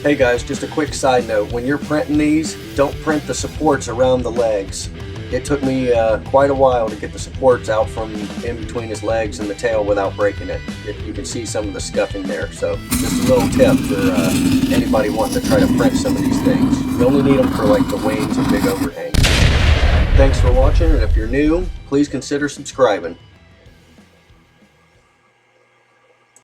Hey guys, just a quick side note. When you're printing these, don't print the supports around the legs. It took me quite a while to get the supports out from in between his legs and the tail without breaking it. You can see some of the scuffing there. So just a little tip for anybody wanting to try to print some of these things. You only need them for like the wings and big overhangs. Thanks for watching, and if you're new, please consider subscribing.